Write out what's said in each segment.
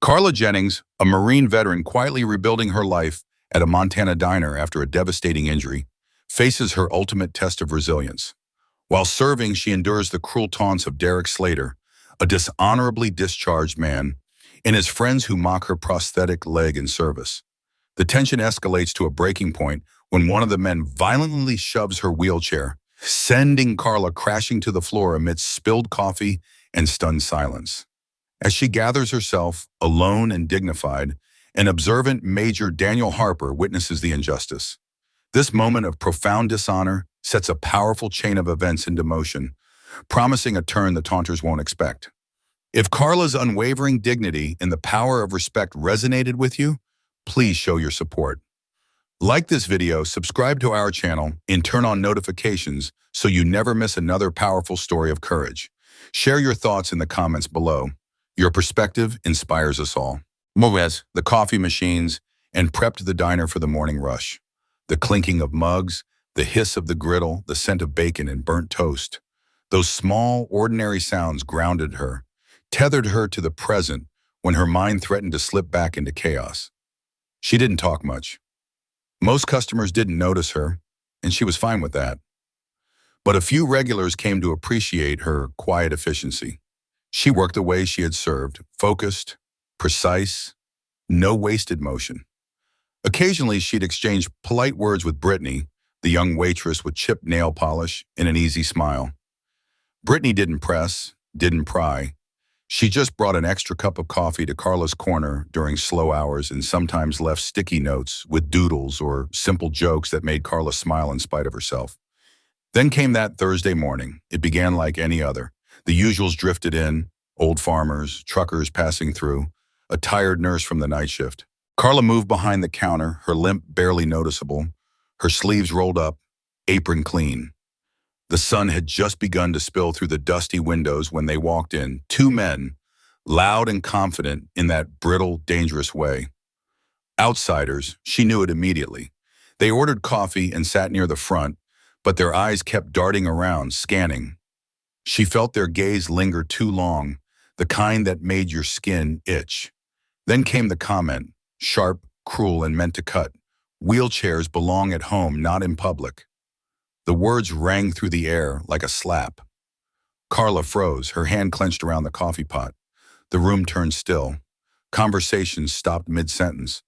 Carla Jennings, a Marine veteran quietly rebuilding her life at a Montana diner after a devastating injury, faces her ultimate test of resilience. While serving, she endures the cruel taunts of Derek Slater, a dishonorably discharged man, and his friends who mock her prosthetic leg in service. The tension escalates to a breaking point when one of the men violently shoves her wheelchair, sending Carla crashing to the floor amidst spilled coffee and stunned silence. As she gathers herself, alone and dignified, an observant Major Daniel Harper witnesses the injustice. This moment of profound dishonor sets a powerful chain of events into motion, promising a turn the taunters won't expect. If Carla's unwavering dignity and the power of respect resonated with you, please show your support. Like this video, subscribe to our channel, and turn on notifications so you never miss another powerful story of courage. Share your thoughts in the comments below. Your perspective inspires us all. Moez, the coffee machines, and prepped the diner for the morning rush. The clinking of mugs, the hiss of the griddle, the scent of bacon and burnt toast. Those small, ordinary sounds grounded her, tethered her to the present when her mind threatened to slip back into chaos. She didn't talk much. Most customers didn't notice her, and she was fine with that. But a few regulars came to appreciate her quiet efficiency. She worked the way she had served, focused, precise, no wasted motion. Occasionally, she'd exchange polite words with Brittany, the young waitress with chipped nail polish and an easy smile. Brittany didn't press, didn't pry. She just brought an extra cup of coffee to Carla's corner during slow hours and sometimes left sticky notes with doodles or simple jokes that made Carla smile in spite of herself. Then came that Thursday morning. It began like any other. The usuals drifted in, old farmers, truckers passing through, a tired nurse from the night shift. Carla moved behind the counter, her limp barely noticeable, her sleeves rolled up, apron clean. The sun had just begun to spill through the dusty windows when they walked in, two men, loud and confident in that brittle, dangerous way. Outsiders, she knew it immediately. They ordered coffee and sat near the front, but their eyes kept darting around, scanning. She felt their gaze linger too long, the kind that made your skin itch. Then came the comment, sharp, cruel, and meant to cut. Wheelchairs belong at home, not in public. The words rang through the air like a slap. Carla froze, her hand clenched around the coffee pot. The room turned still. Conversations stopped mid-sentence.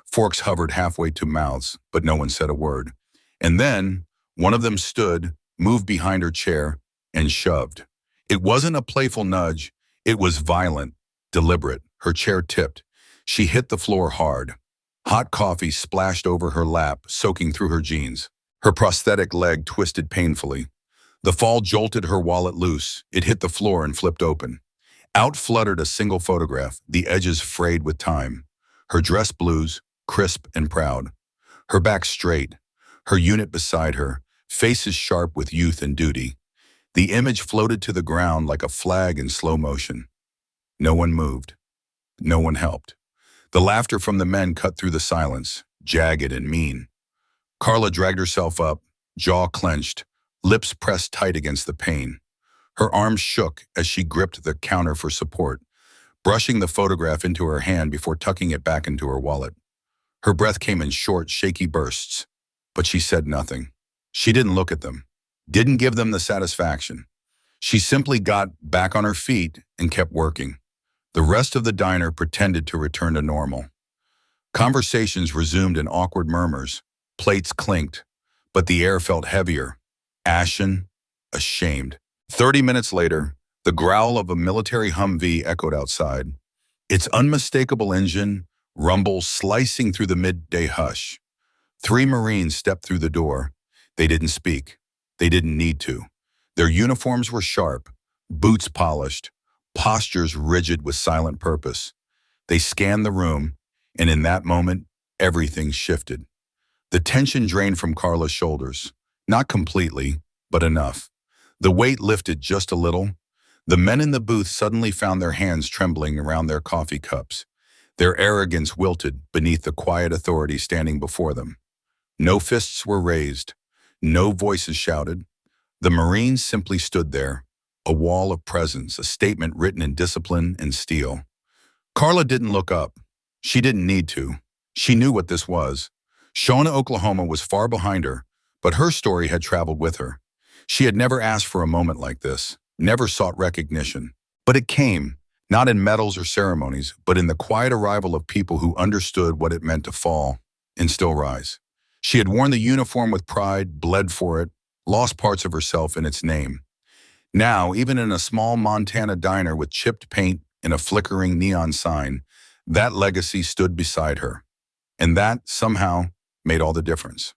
Forks hovered halfway to mouths, but no one said a word. And then, one of them stood, moved behind her chair, and shoved. It wasn't a playful nudge. It was violent, deliberate. Her chair tipped. She hit the floor hard. Hot coffee splashed over her lap, soaking through her jeans. Her prosthetic leg twisted painfully. The fall jolted her wallet loose. It hit the floor and flipped open. Out fluttered a single photograph, the edges frayed with time. Her dress blues, crisp and proud. Her back straight. Her unit beside her, faces sharp with youth and duty. The image floated to the ground like a flag in slow motion. No one moved. No one helped. The laughter from the men cut through the silence, jagged and mean. Carla dragged herself up, jaw clenched, lips pressed tight against the pain. Her arms shook as she gripped the counter for support, brushing the photograph into her hand before tucking it back into her wallet. Her breath came in short, shaky bursts, but she said nothing. She didn't look at them, didn't give them the satisfaction. She simply got back on her feet and kept working. The rest of the diner pretended to return to normal. Conversations resumed in awkward murmurs. Plates clinked, but the air felt heavier, ashen, ashamed. 30 minutes later, the growl of a military Humvee echoed outside, its unmistakable engine rumble slicing through the midday hush. 3 Marines stepped through the door. They didn't speak. They didn't need to. Their uniforms were sharp, boots polished, postures rigid with silent purpose. They scanned the room, and in that moment, everything shifted. The tension drained from Carla's shoulders. Not completely, but enough. The weight lifted just a little. The men in the booth suddenly found their hands trembling around their coffee cups. Their arrogance wilted beneath the quiet authority standing before them. No fists were raised. No voices shouted. The Marines simply stood there, a wall of presence, a statement written in discipline and steel. Carla didn't look up. She didn't need to. She knew what this was. Shona, Oklahoma was far behind her, but her story had traveled with her. She had never asked for a moment like this, never sought recognition. But it came, not in medals or ceremonies, but in the quiet arrival of people who understood what it meant to fall and still rise. She had worn the uniform with pride, bled for it, lost parts of herself in its name. Now, even in a small Montana diner with chipped paint and a flickering neon sign, that legacy stood beside her. And that, somehow, made all the difference.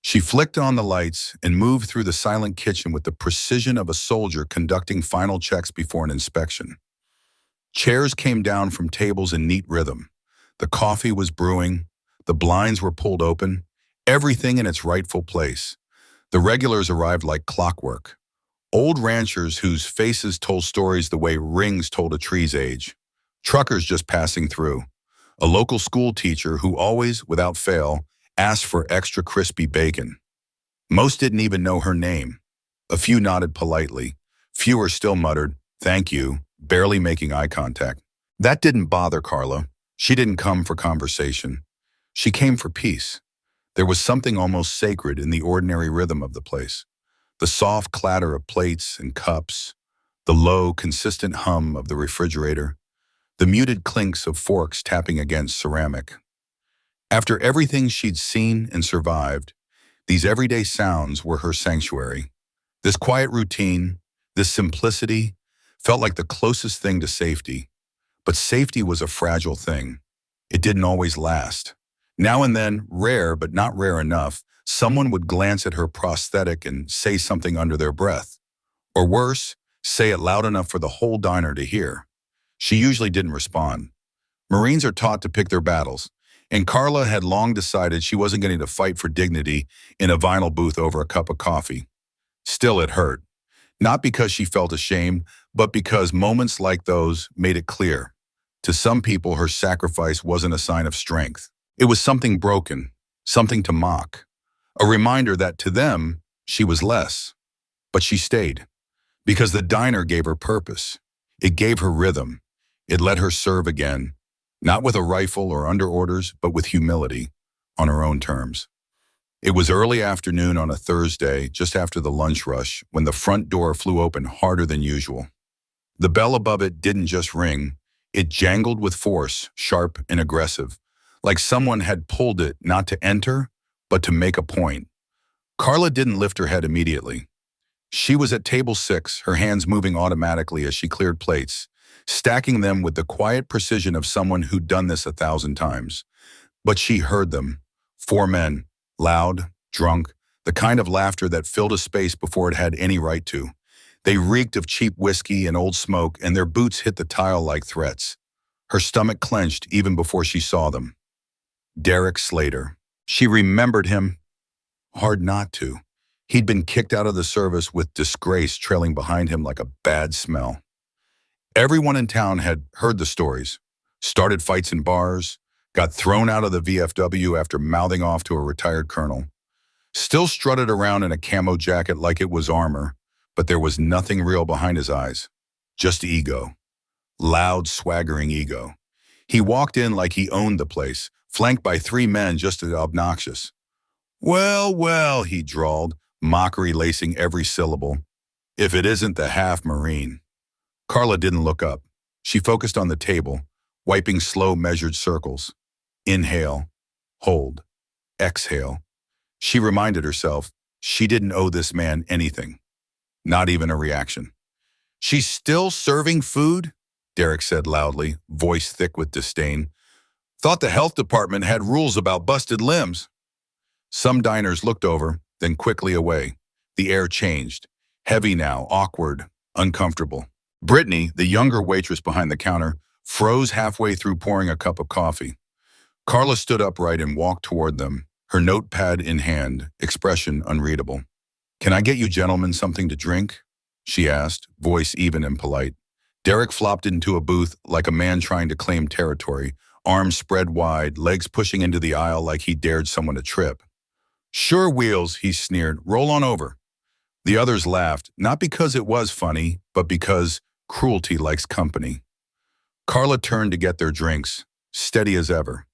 She flicked on the lights and moved through the silent kitchen with the precision of a soldier conducting final checks before an inspection. Chairs came down from tables in neat rhythm. The coffee was brewing. The blinds were pulled open. Everything in its rightful place. The regulars arrived like clockwork. Old ranchers whose faces told stories the way rings told a tree's age. Truckers just passing through. A local school teacher who always, without fail, asked for extra crispy bacon. Most didn't even know her name. A few nodded politely. Fewer still muttered, "Thank you," barely making eye contact. That didn't bother Carla. She didn't come for conversation. She came for peace. There was something almost sacred in the ordinary rhythm of the place. The soft clatter of plates and cups, the low, consistent hum of the refrigerator, the muted clinks of forks tapping against ceramic. After everything she'd seen and survived, these everyday sounds were her sanctuary. This quiet routine, this simplicity, felt like the closest thing to safety. But safety was a fragile thing. It didn't always last. Now and then, rare but not rare enough, someone would glance at her prosthetic and say something under their breath. Or worse, say it loud enough for the whole diner to hear. She usually didn't respond. Marines are taught to pick their battles, and Carla had long decided she wasn't going to fight for dignity in a vinyl booth over a cup of coffee. Still, it hurt. Not because she felt ashamed, but because moments like those made it clear. To some people, her sacrifice wasn't a sign of strength. It was something broken, something to mock. A reminder that to them, she was less. But she stayed, because the diner gave her purpose. It gave her rhythm. It let her serve again, not with a rifle or under orders, but with humility, on her own terms. It was early afternoon on a Thursday, just after the lunch rush, when the front door flew open harder than usual. The bell above it didn't just ring, it jangled with force, sharp and aggressive, like someone had pulled it not to enter, but to make a point. Carla didn't lift her head immediately. She was at table 6, her hands moving automatically as she cleared plates, stacking them with the quiet precision of someone who'd done this 1,000 times. But she heard them. 4 men, loud, drunk, the kind of laughter that filled a space before it had any right to. They reeked of cheap whiskey and old smoke, and their boots hit the tile like threats. Her stomach clenched even before she saw them. Derek Slater. She remembered him. Hard not to. He'd been kicked out of the service with disgrace trailing behind him like a bad smell. Everyone in town had heard the stories, started fights in bars, got thrown out of the VFW after mouthing off to a retired colonel, still strutted around in a camo jacket like it was armor, but there was nothing real behind his eyes, just ego. Loud, swaggering ego. He walked in like he owned the place, flanked by 3 men just as obnoxious. "Well, well," he drawled, mockery lacing every syllable. "If it isn't the half Marine." Carla didn't look up. She focused on the table, wiping slow, measured circles. Inhale, hold, exhale. She reminded herself she didn't owe this man anything, not even a reaction. "She's still serving food?" Derek said loudly, voice thick with disdain. "Thought the health department had rules about busted limbs." Some diners looked over, then quickly away. The air changed. Heavy now, awkward, uncomfortable. Brittany, the younger waitress behind the counter, froze halfway through pouring a cup of coffee. Carla stood upright and walked toward them, her notepad in hand, expression unreadable. "Can I get you gentlemen something to drink?" she asked, voice even and polite. Derek flopped into a booth like a man trying to claim territory, arms spread wide, legs pushing into the aisle like he dared someone to trip. "Sure, Wheels," he sneered. "Roll on over." The others laughed, not because it was funny, but because cruelty likes company. Carla turned to get their drinks, steady as ever.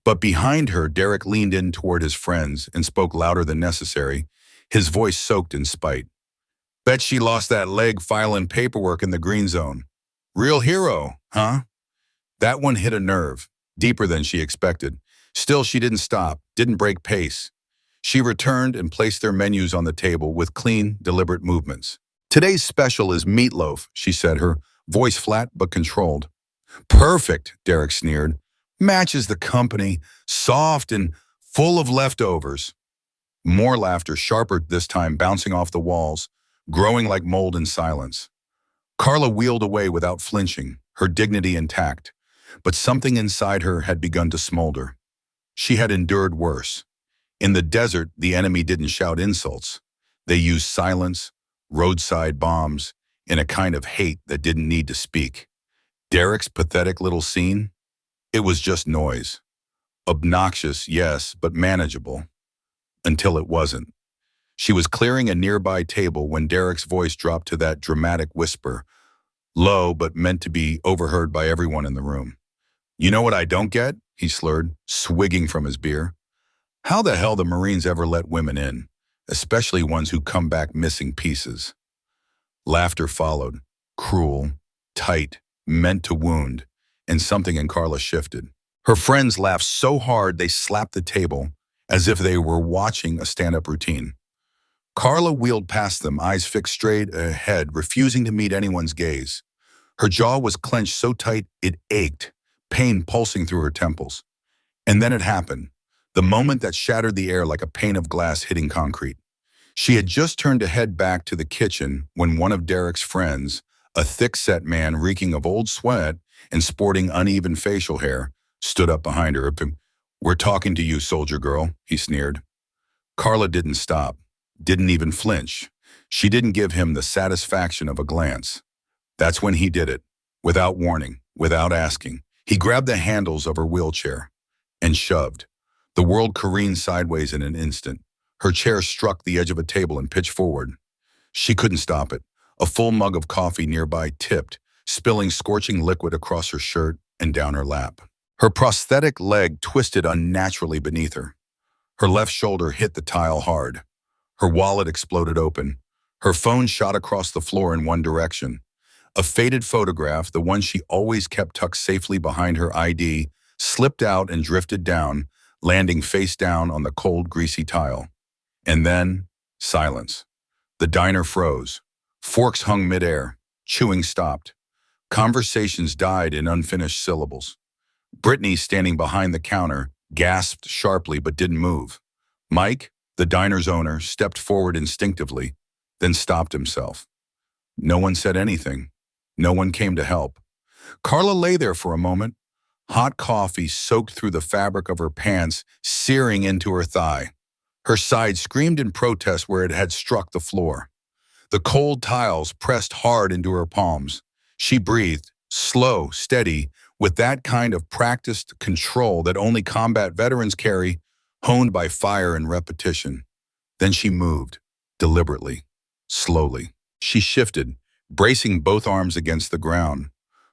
But behind her, Derek leaned in toward his friends and spoke louder than necessary, his voice soaked in spite. Bet she lost that leg filing paperwork in the green zone. Real hero, huh? That one hit a nerve, deeper than she expected. Still, she didn't stop, didn't break pace. She returned and placed their menus on the table with clean, deliberate movements. Today's special is meatloaf, she said, her voice flat but controlled. Perfect, Derek sneered. Matches the company, soft and full of leftovers. More laughter, sharper this time, bouncing off the walls, growing like mold in silence. Carla wheeled away without flinching, her dignity intact, but something inside her had begun to smolder. She had endured worse. In the desert, the enemy didn't shout insults. They used silence, roadside bombs, in a kind of hate that didn't need to speak. Derek's pathetic little scene? It was just noise. Obnoxious, yes, but manageable. Until it wasn't. She was clearing a nearby table when Derek's voice dropped to that dramatic whisper, low but meant to be overheard by everyone in the room. You know what I don't get? He slurred, swigging from his beer. How the hell the Marines ever let women in, especially ones who come back missing pieces? Laughter followed, cruel, tight, meant to wound, and something in Carla shifted. Her friends laughed so hard they slapped the table, as if they were watching a stand-up routine. Carla wheeled past them, eyes fixed straight ahead, refusing to meet anyone's gaze. Her jaw was clenched so tight it ached, pain pulsing through her temples. And then it happened, the moment that shattered the air like a pane of glass hitting concrete. She had just turned to head back to the kitchen when one of Derek's friends, a thick-set man reeking of old sweat and sporting uneven facial hair, stood up behind her. We're talking to you, soldier girl, he sneered. Carla didn't stop, didn't even flinch. She didn't give him the satisfaction of a glance. That's when he did it, without warning, without asking. He grabbed the handles of her wheelchair and shoved. The world careened sideways in an instant. Her chair struck the edge of a table and pitched forward. She couldn't stop it. A full mug of coffee nearby tipped, spilling scorching liquid across her shirt and down her lap. Her prosthetic leg twisted unnaturally beneath her. Her left shoulder hit the tile hard. Her wallet exploded open. Her phone shot across the floor in one direction. A faded photograph, the one she always kept tucked safely behind her ID, slipped out and drifted down, landing face down on the cold, greasy tile. And then, silence. The diner froze. Forks hung midair. Chewing stopped. Conversations died in unfinished syllables. Brittany, standing behind the counter, gasped sharply but didn't move. Mike, the diner's owner, stepped forward instinctively, then stopped himself. No one said anything. No one came to help. Carla lay there for a moment, hot coffee soaked through the fabric of her pants, searing into her thigh. Her side screamed in protest where it had struck the floor. The cold tiles pressed hard into her palms. She breathed, slow, steady, with that kind of practiced control that only combat veterans carry, honed by fire and repetition. Then she moved, deliberately, slowly. She shifted, bracing both arms against the ground.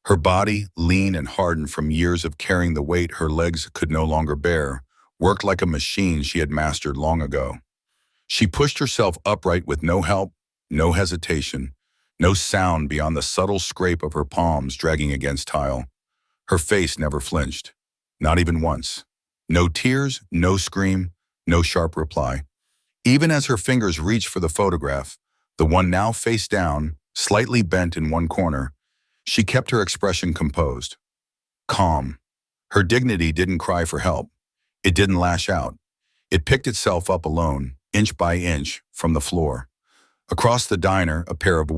Her body, lean and hardened from years of carrying the weight her legs could no longer bear, worked like a machine she had mastered long ago. She pushed herself upright with no help, no hesitation, no sound beyond the subtle scrape of her palms dragging against tile. Her face never flinched, not even once. No tears, no scream, no sharp reply. Even as her fingers reached for the photograph, the one now face down, slightly bent in one corner, she kept her expression composed, calm. Her dignity didn't cry for help. It didn't lash out. It picked itself up alone, inch by inch, from the floor. Across the diner, a pair of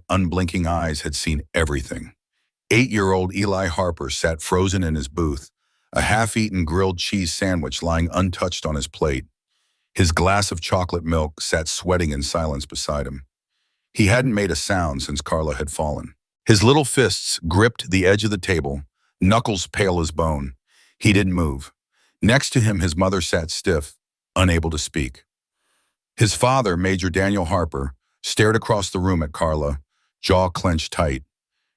unblinking eyes had seen everything. 8-year-old Eli Harper sat frozen in his booth, a half-eaten grilled cheese sandwich lying untouched on his plate. His glass of chocolate milk sat sweating in silence beside him. He hadn't made a sound since Carla had fallen. His little fists gripped the edge of the table, knuckles pale as bone. He didn't move. Next to him, his mother sat stiff, unable to speak. His father, Major Daniel Harper, stared across the room at Carla, jaw clenched tight.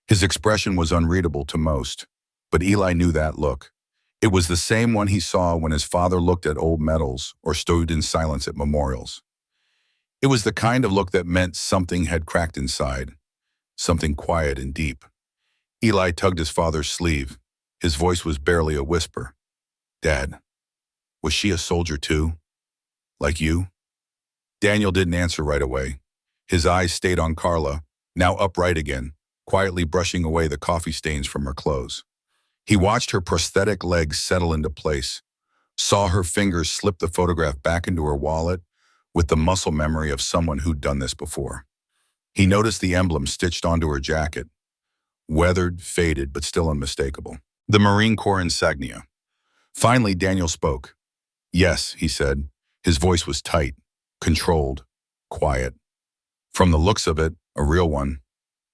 His expression was unreadable to most. but Eli knew that look. It was the same one he saw when his father looked at old medals or stood in silence at memorials. It was the kind of look that meant something had cracked inside, something quiet and deep. Eli tugged his father's sleeve. His voice was barely a whisper. "Dad, was she a soldier too? Like you?" Daniel didn't answer right away. His eyes stayed on Carla, now upright again, quietly brushing away the coffee stains from her clothes. He watched her prosthetic legs settle into place, saw her fingers slip the photograph back into her wallet with the muscle memory of someone who'd done this before. He noticed the emblem stitched onto her jacket, weathered, faded, but still unmistakable. The Marine Corps insignia. Finally, Daniel spoke. "Yes," he said. His voice was tight, controlled, quiet. From the looks of it, a real one.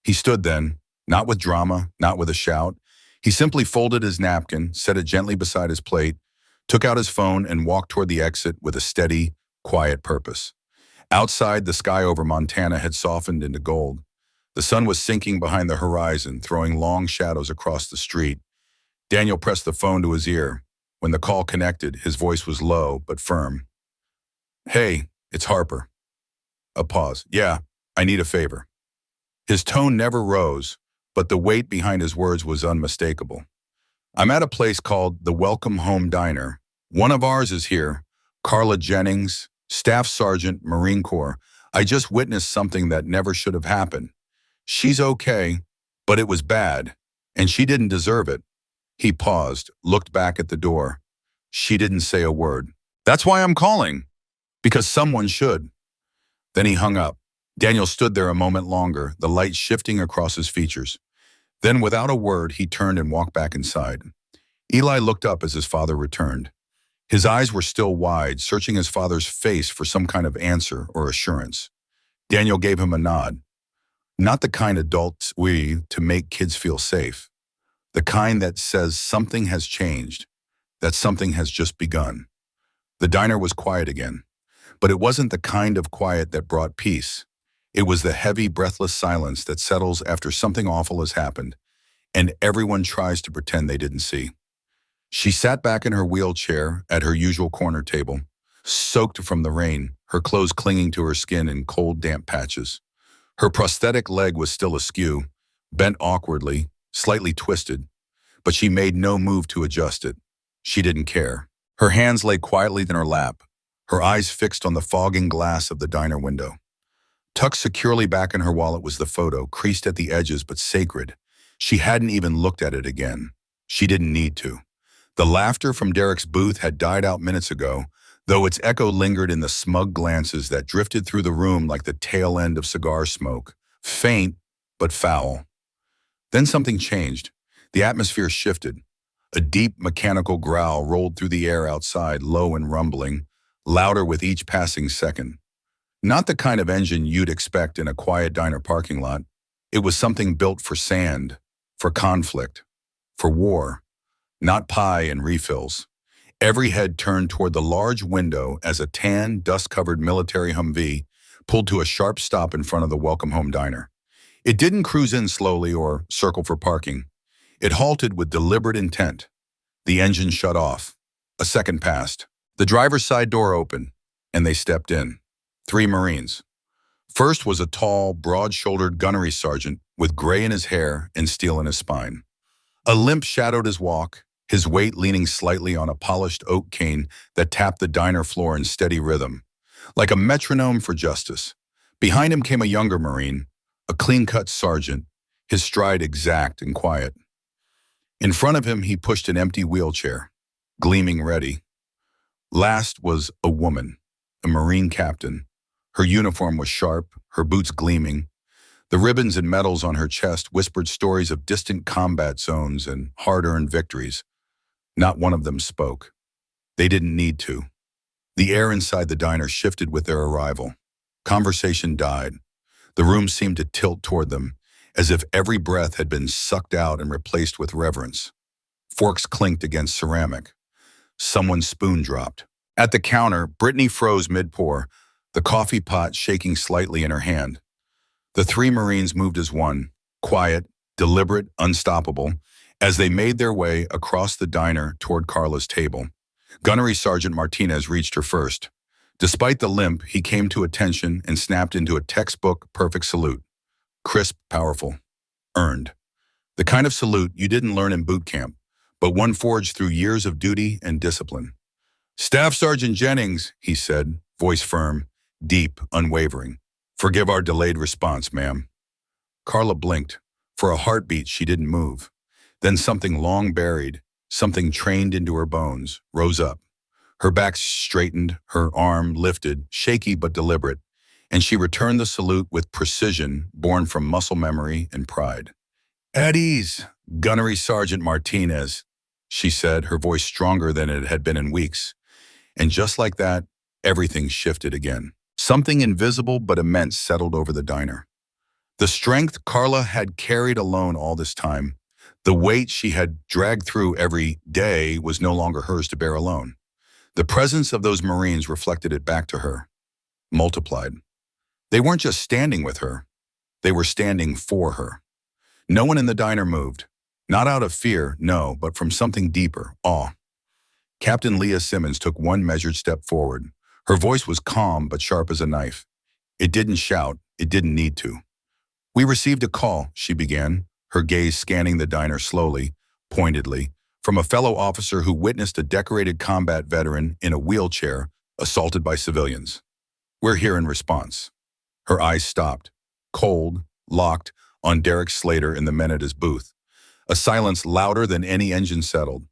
He stood then, not with drama, not with a shout. He simply folded his napkin, set it gently beside his plate, took out his phone, and walked toward the exit with a steady, quiet purpose. Outside, the sky over Montana had softened into gold. The sun was sinking behind the horizon, throwing long shadows across the street. Daniel pressed the phone to his ear. When the call connected, his voice was low but firm. "Hey, it's Harper." A pause. "Yeah, I need a favor." His tone never rose, but the weight behind his words was unmistakable. "I'm at a place called the Welcome Home Diner. One of ours is here, Carla Jennings, Staff Sergeant, Marine Corps. I just witnessed something that never should have happened. She's okay, but it was bad, and she didn't deserve it." He paused, looked back at the door. She didn't say a word. "That's why I'm calling, because someone should." Then he hung up. Daniel stood there a moment longer, the light shifting across his features. Then, without a word, he turned and walked back inside. Eli looked up as his father returned. His eyes were still wide, searching his father's face for some kind of answer or assurance. Daniel gave him a nod. Not the kind adults to make kids feel safe. The kind that says something has changed, that something has just begun. The diner was quiet again, but it wasn't the kind of quiet that brought peace. It was the heavy, breathless silence that settles after something awful has happened, and everyone tries to pretend they didn't see. She sat back in her wheelchair at her usual corner table, soaked from the rain, her clothes clinging to her skin in cold, damp patches. Her prosthetic leg was still askew, bent awkwardly, slightly twisted, but she made no move to adjust it. She didn't care. Her hands lay quietly in her lap, her eyes fixed on the fogging glass of the diner window. Tucked securely back in her wallet was the photo, creased at the edges but sacred. She hadn't even looked at it again. She didn't need to. The laughter from Derek's booth had died out minutes ago, though its echo lingered in the smug glances that drifted through the room like the tail end of cigar smoke, faint but foul. Then something changed. The atmosphere shifted. A deep mechanical growl rolled through the air outside, low and rumbling, louder with each passing second. Not the kind of engine you'd expect in a quiet diner parking lot. It was something built for sand, for conflict, for war, not pie and refills. Every head turned toward the large window as a tan, dust-covered military Humvee pulled to a sharp stop in front of the Welcome Home Diner. It didn't cruise in slowly or circle for parking. It halted with deliberate intent. The engine shut off. A second passed. The driver's side door opened, and they stepped in. 3 Marines. First was a tall, broad-shouldered gunnery sergeant with gray in his hair and steel in his spine. A limp shadowed his walk, his weight leaning slightly on a polished oak cane that tapped the diner floor in steady rhythm, like a metronome for justice. Behind him came a younger Marine, a clean-cut sergeant, his stride exact and quiet. In front of him, he pushed an empty wheelchair, gleaming ready. Last was a woman, a Marine captain. Her uniform was sharp, her boots gleaming. The ribbons and medals on her chest whispered stories of distant combat zones and hard-earned victories. Not one of them spoke. They didn't need to. The air inside the diner shifted with their arrival. Conversation died. The room seemed to tilt toward them, as if every breath had been sucked out and replaced with reverence. Forks clinked against ceramic. Someone's spoon dropped. At the counter, Brittany froze mid-pour, the coffee pot shaking slightly in her hand. The 3 Marines moved as one, quiet, deliberate, unstoppable, As they made their way across the diner toward Carla's table, Gunnery Sergeant Martinez reached her first. Despite the limp, he came to attention and snapped into a textbook perfect salute. Crisp, powerful, earned. The kind of salute you didn't learn in boot camp, but one forged through years of duty and discipline. Staff Sergeant Jennings, he said, voice firm, deep, unwavering. Forgive our delayed response, ma'am. Carla blinked. For a heartbeat, she didn't move. Then something long buried, something trained into her bones, rose up. Her back straightened, her arm lifted, shaky but deliberate, and she returned the salute with precision born from muscle memory and pride. At ease, Gunnery Sergeant Martinez, she said, her voice stronger than it had been in weeks. And just like that, everything shifted again. Something invisible but immense settled over the diner. The strength Carla had carried alone all this time, the weight she had dragged through every day, was no longer hers to bear alone. The presence of those Marines reflected it back to her, multiplied. They weren't just standing with her, they were standing for her. No one in the diner moved, not out of fear, no, but from something deeper, awe. Captain Leah Simmons took one measured step forward. Her voice was calm but sharp as a knife. It didn't shout, it didn't need to. We received a call, she began, her gaze scanning the diner slowly, pointedly, from a fellow officer who witnessed a decorated combat veteran in a wheelchair assaulted by civilians. We're here in response. Her eyes stopped, cold, locked on Derek Slater and the men at his booth. A silence louder than any engine settled.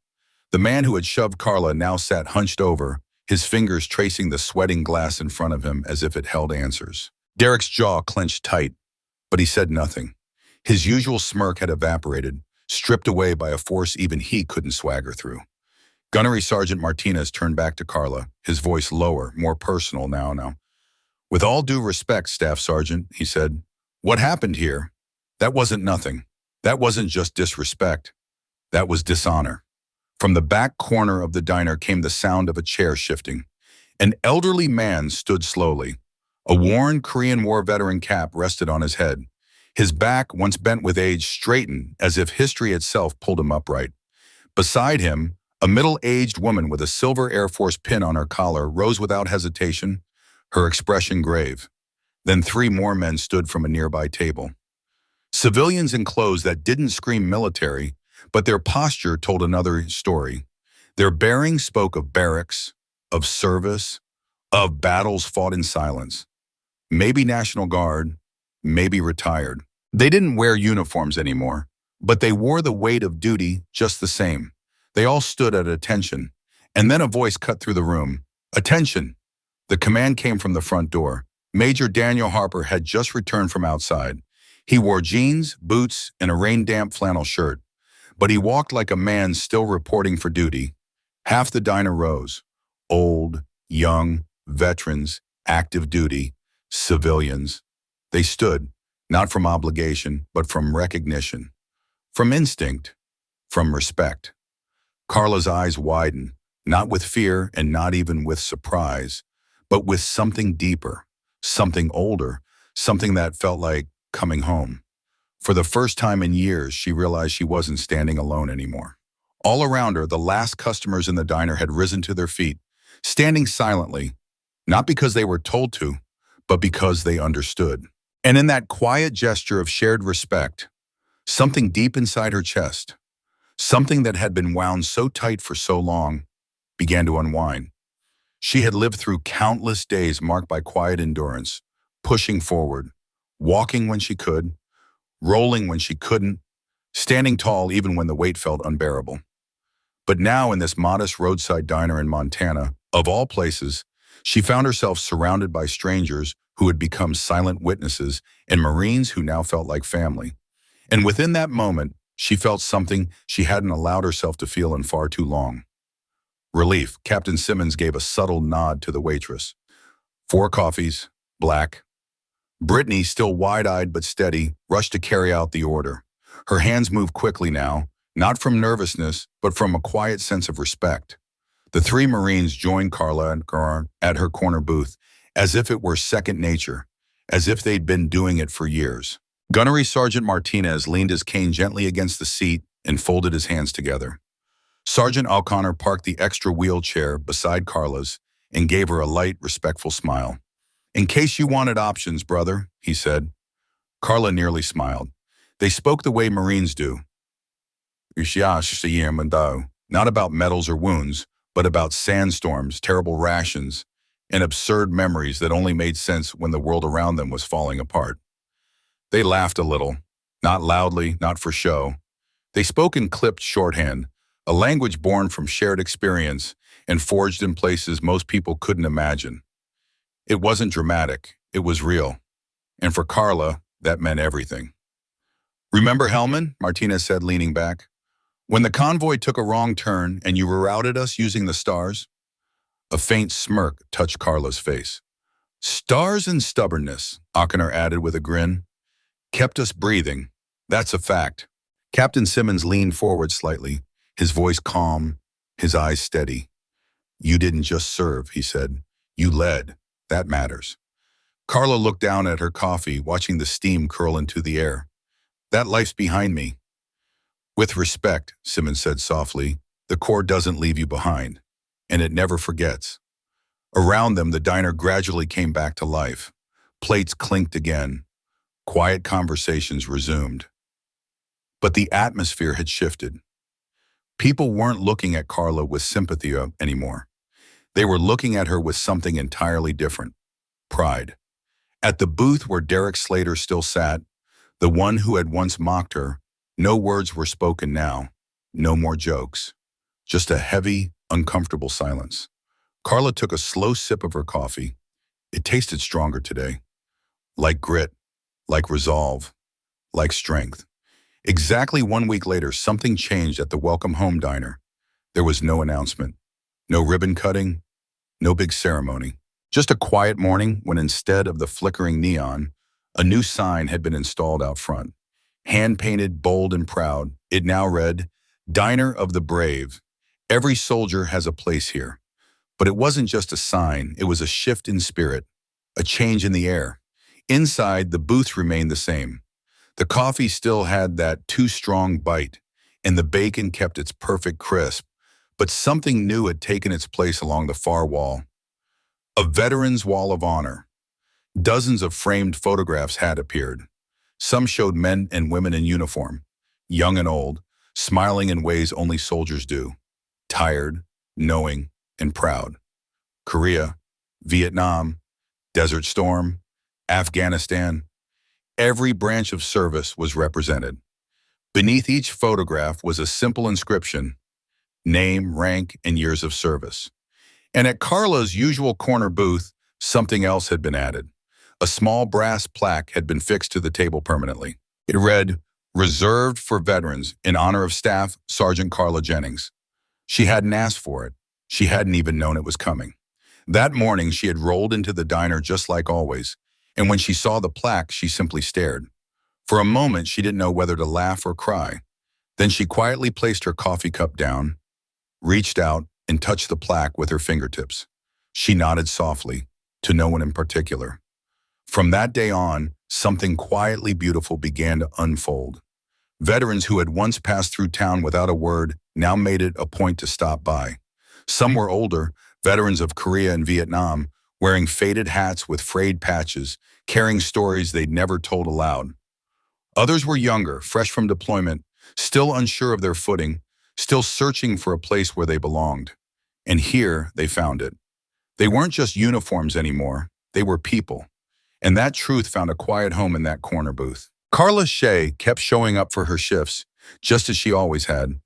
The man who had shoved Carla now sat hunched over, his fingers tracing the sweating glass in front of him as if it held answers. Derek's jaw clenched tight, but he said nothing. His usual smirk had evaporated, stripped away by a force even he couldn't swagger through. Gunnery Sergeant Martinez turned back to Carla, his voice lower, more personal now. With all due respect, Staff Sergeant, he said, what happened here? That wasn't nothing. That wasn't just disrespect. That was dishonor. From the back corner of the diner came the sound of a chair shifting. An elderly man stood slowly. A worn Korean War veteran cap rested on his head. His back, once bent with age, straightened as if history itself pulled him upright. Beside him, a middle-aged woman with a silver Air Force pin on her collar rose without hesitation, her expression grave. Then 3 more men stood from a nearby table. Civilians in clothes that didn't scream military, but their posture told another story. Their bearing spoke of barracks, of service, of battles fought in silence. Maybe National Guard, maybe retired. They didn't wear uniforms anymore, but they wore the weight of duty just the same. They all stood at attention, and then a voice cut through the room. Attention! The command came from the front door. Major Daniel Harper had just returned from outside. He wore jeans, boots, and a rain-damp flannel shirt, but he walked like a man still reporting for duty. Half the diner rose. Old, young, veterans, active duty, civilians. They stood, not from obligation, but from recognition, from instinct, from respect. Carla's eyes widened, not with fear and not even with surprise, but with something deeper, something older, something that felt like coming home. For the first time in years, she realized she wasn't standing alone anymore. All around her, the last customers in the diner had risen to their feet, standing silently, not because they were told to, but because they understood. And in that quiet gesture of shared respect, something deep inside her chest, something that had been wound so tight for so long, began to unwind. She had lived through countless days marked by quiet endurance, pushing forward, walking when she could, rolling when she couldn't, standing tall even when the weight felt unbearable. But now in this modest roadside diner in Montana, of all places, she found herself surrounded by strangers who had become silent witnesses and Marines who now felt like family. And within that moment, she felt something she hadn't allowed herself to feel in far too long. Relief. Captain Simmons gave a subtle nod to the waitress. 4 coffees, black. Brittany, still wide-eyed but steady, rushed to carry out the order. Her hands moved quickly now, not from nervousness, but from a quiet sense of respect. The 3 Marines joined Carla at her corner booth, as if it were second nature, as if they'd been doing it for years. Gunnery Sergeant Martinez leaned his cane gently against the seat and folded his hands together. Sergeant O'Connor parked the extra wheelchair beside Carla's and gave her a light, respectful smile. "In case you wanted options, brother," he said. Carla nearly smiled. They spoke the way Marines do. Not about medals or wounds, but about sandstorms, terrible rations, and absurd memories that only made sense when the world around them was falling apart. They laughed a little, not loudly, not for show. They spoke in clipped shorthand, a language born from shared experience and forged in places most people couldn't imagine. It wasn't dramatic, it was real. And for Carla, that meant everything. "Remember Hellman?" Martinez said, leaning back. "When the convoy took a wrong turn and you rerouted us using the stars?" A faint smirk touched Carla's face. "Stars and stubbornness," O'Connor added with a grin, "kept us breathing. That's a fact." Captain Simmons leaned forward slightly, his voice calm, his eyes steady. "You didn't just serve," he said. "You led. That matters." Carla looked down at her coffee, watching the steam curl into the air. "That life's behind me." "With respect," Simmons said softly, "the Corps doesn't leave you behind, and it never forgets." Around them, the diner gradually came back to life. Plates clinked again. Quiet conversations resumed. But the atmosphere had shifted. People weren't looking at Carla with sympathy anymore. They were looking at her with something entirely different: pride. At the booth where Derek Slater still sat, the one who had once mocked her, no words were spoken now, no more jokes. Just a heavy, uncomfortable silence. Carla took a slow sip of her coffee. It tasted stronger today. Like grit, like resolve, like strength. Exactly 1 week later, something changed at the Welcome Home Diner. There was no announcement, no ribbon cutting, no big ceremony. Just a quiet morning when instead of the flickering neon, a new sign had been installed out front. Hand-painted, bold and proud, it now read, "Diner of the Brave. Every soldier has a place here." But it wasn't just a sign, it was a shift in spirit, a change in the air. Inside, the booth remained the same. The coffee still had that too-strong bite, and the bacon kept its perfect crisp, but something new had taken its place along the far wall. A veteran's wall of honor. Dozens of framed photographs had appeared. Some showed men and women in uniform, young and old, smiling in ways only soldiers do. Tired, knowing, and proud. Korea, Vietnam, Desert Storm, Afghanistan. Every branch of service was represented. Beneath each photograph was a simple inscription: name, rank, and years of service. And at Carla's usual corner booth, something else had been added. A small brass plaque had been fixed to the table permanently. It read, "Reserved for veterans in honor of Staff Sergeant Carla Jennings." She hadn't asked for it. She hadn't even known it was coming. That morning, she had rolled into the diner just like always, and when she saw the plaque, she simply stared. For a moment, she didn't know whether to laugh or cry. Then she quietly placed her coffee cup down, reached out, and touched the plaque with her fingertips. She nodded softly, to no one in particular. From that day on, something quietly beautiful began to unfold. Veterans who had once passed through town without a word now made it a point to stop by. Some were older, veterans of Korea and Vietnam, wearing faded hats with frayed patches, carrying stories they'd never told aloud. Others were younger, fresh from deployment, still unsure of their footing, still searching for a place where they belonged. And here they found it. They weren't just uniforms anymore, they were people. And that truth found a quiet home in that corner booth. Carla Shea kept showing up for her shifts, just as she always had.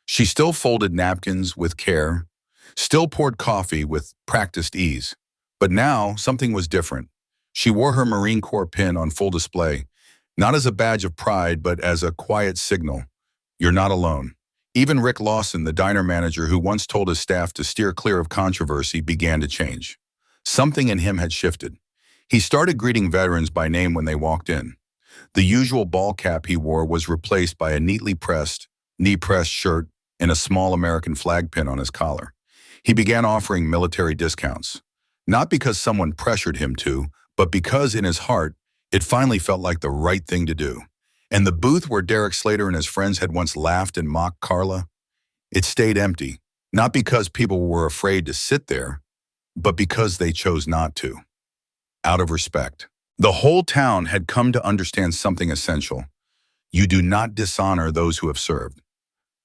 She still folded napkins with care, still poured coffee with practiced ease. But now, something was different. She wore her Marine Corps pin on full display, not as a badge of pride, but as a quiet signal. You're not alone. Even Rick Lawson, the diner manager who once told his staff to steer clear of controversy, began to change. Something in him had shifted. He started greeting veterans by name when they walked in. The usual ball cap he wore was replaced by a neatly pressed, knee-pressed shirt and a small American flag pin on his collar. He began offering military discounts. Not because someone pressured him to, but because in his heart, it finally felt like the right thing to do. And the booth where Derek Slater and his friends had once laughed and mocked Carla, it stayed empty, not because people were afraid to sit there, but because they chose not to, out of respect. The whole town had come to understand something essential. You do not dishonor those who have served.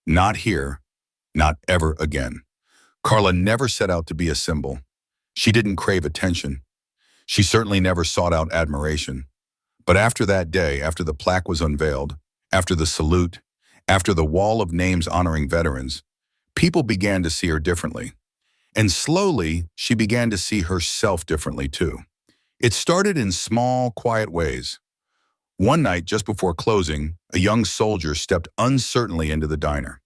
Not here, not ever again. Carla never set out to be a symbol. She didn't crave attention. She certainly never sought out admiration. But after that day, after the plaque was unveiled, after the salute, after the wall of names honoring veterans, people began to see her differently. And slowly, she began to see herself differently too. It started in small, quiet ways. One night, just before closing, a young soldier stepped uncertainly into the diner.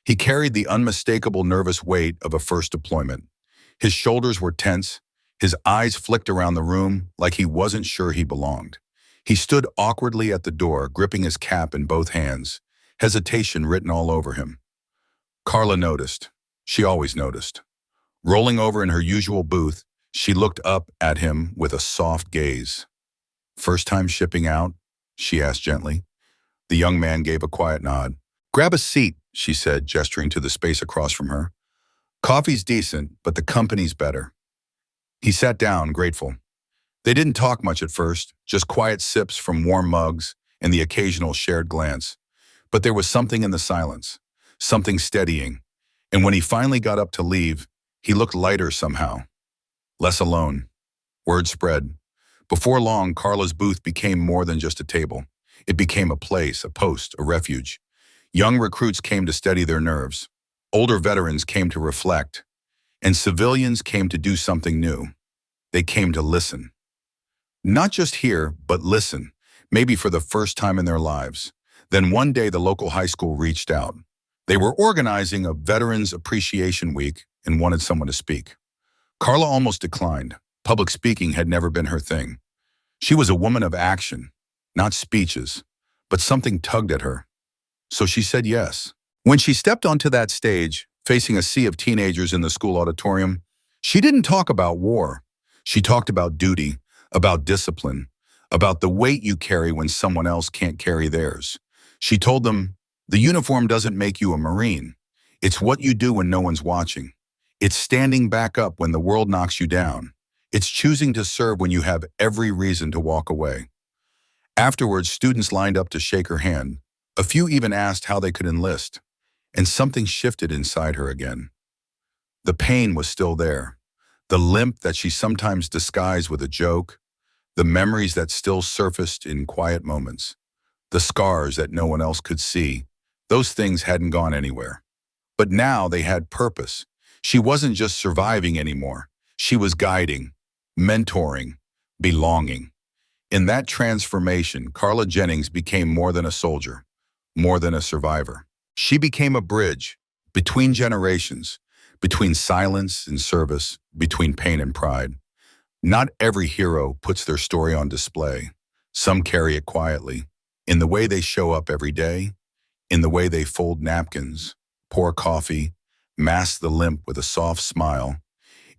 He carried the unmistakable nervous weight of a first deployment. His shoulders were tense, his eyes flicked around the room like he wasn't sure he belonged. He stood awkwardly at the door, gripping his cap in both hands, hesitation written all over him. Carla noticed. She always noticed. Rolling over in her usual booth, she looked up at him with a soft gaze. "First time shipping out?" she asked gently. The young man gave a quiet nod. "Grab a seat," she said, gesturing to the space across from her. "Coffee's decent, but the company's better." He sat down, grateful. They didn't talk much at first, just quiet sips from warm mugs and the occasional shared glance. But there was something in the silence, something steadying. And when he finally got up to leave, he looked lighter somehow. Less alone. Word spread. Before long, Carla's booth became more than just a table. It became a place, a post, a refuge. Young recruits came to steady their nerves. Older veterans came to reflect. And civilians came to do something new. They came to listen. Not just hear, but listen, maybe for the first time in their lives. Then one day the local high school reached out. They were organizing a Veterans Appreciation Week and wanted someone to speak. Carla almost declined. Public speaking had never been her thing. She was a woman of action, not speeches, but something tugged at her. So she said yes. When she stepped onto that stage, facing a sea of teenagers in the school auditorium, she didn't talk about war. She talked about duty, about discipline, about the weight you carry when someone else can't carry theirs. She told them, the uniform doesn't make you a Marine. It's what you do when no one's watching. It's standing back up when the world knocks you down. It's choosing to serve when you have every reason to walk away. Afterwards, students lined up to shake her hand. A few even asked how they could enlist. And something shifted inside her again. The pain was still there. The limp that she sometimes disguised with a joke. The memories that still surfaced in quiet moments. The scars that no one else could see. Those things hadn't gone anywhere. But now they had purpose. She wasn't just surviving anymore. She was guiding, mentoring, belonging. In that transformation, Carla Jennings became more than a soldier, more than a survivor. She became a bridge between generations, between silence and service, between pain and pride. Not every hero puts their story on display. Some carry it quietly, in the way they show up every day, in the way they fold napkins, pour coffee, mask the limp with a soft smile,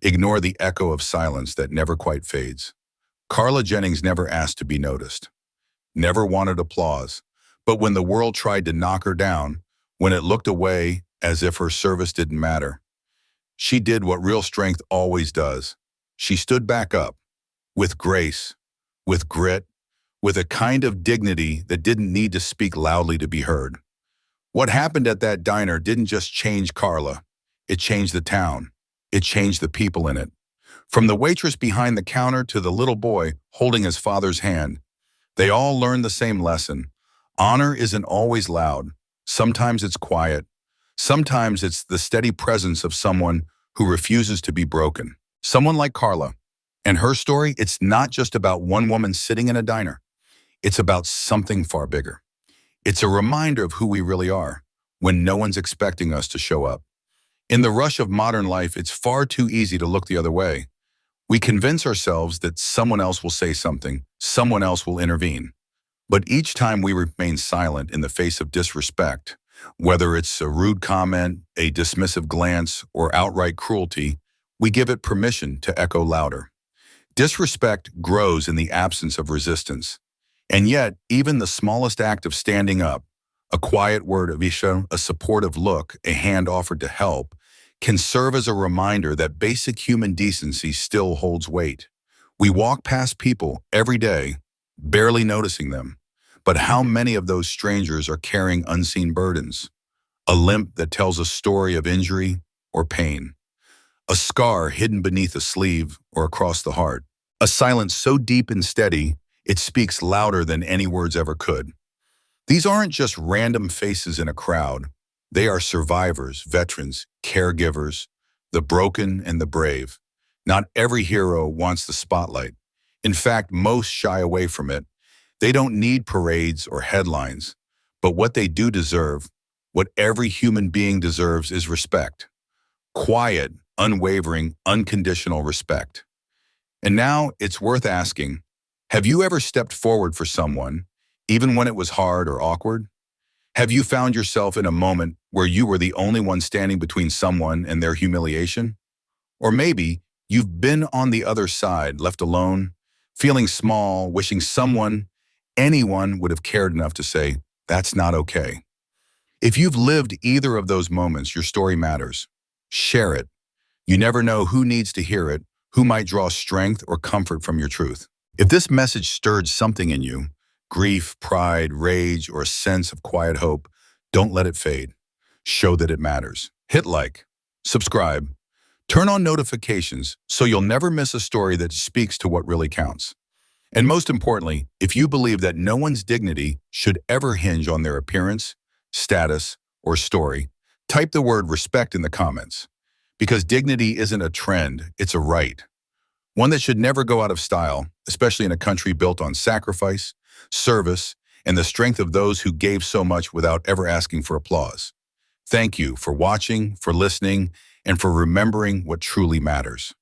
ignore the echo of silence that never quite fades. Carla Jennings never asked to be noticed, never wanted applause, but when the world tried to knock her down, when it looked away as if her service didn't matter, she did what real strength always does. She stood back up, with grace, with grit, with a kind of dignity that didn't need to speak loudly to be heard. What happened at that diner didn't just change Carla. It changed the town. It changed the people in it. From the waitress behind the counter to the little boy holding his father's hand, they all learned the same lesson. Honor isn't always loud. Sometimes it's quiet. Sometimes it's the steady presence of someone who refuses to be broken. Someone like Carla. And her story, it's not just about one woman sitting in a diner. It's about something far bigger. It's a reminder of who we really are when no one's expecting us to show up. In the rush of modern life, it's far too easy to look the other way. We convince ourselves that someone else will say something, someone else will intervene. But each time we remain silent in the face of disrespect, whether it's a rude comment, a dismissive glance, or outright cruelty, we give it permission to echo louder. Disrespect grows in the absence of resistance. And yet, even the smallest act of standing up, a quiet word of isha, a supportive look, a hand offered to help, can serve as a reminder that basic human decency still holds weight. We walk past people every day, barely noticing them. But how many of those strangers are carrying unseen burdens? A limp that tells a story of injury or pain. A scar hidden beneath a sleeve or across the heart. A silence so deep and steady, it speaks louder than any words ever could. These aren't just random faces in a crowd. They are survivors, veterans, caregivers, the broken and the brave. Not every hero wants the spotlight. In fact, most shy away from it. They don't need parades or headlines. But what they do deserve, what every human being deserves, is respect. Quiet, unwavering, unconditional respect. And now it's worth asking, have you ever stepped forward for someone, even when it was hard or awkward? Have you found yourself in a moment where you were the only one standing between someone and their humiliation? Or maybe you've been on the other side, left alone, feeling small, wishing anyone would have cared enough to say, that's not okay. If you've lived either of those moments, your story matters. Share it. You never know who needs to hear it, who might draw strength or comfort from your truth. If this message stirred something in you, grief, pride, rage, or a sense of quiet hope, don't let it fade. Show that it matters. Hit like, subscribe, turn on notifications so you'll never miss a story that speaks to what really counts. And most importantly, if you believe that no one's dignity should ever hinge on their appearance, status, or story, type the word respect in the comments. Because dignity isn't a trend, it's a right. One that should never go out of style, especially in a country built on sacrifice, service, and the strength of those who gave so much without ever asking for applause. Thank you for watching, for listening, and for remembering what truly matters.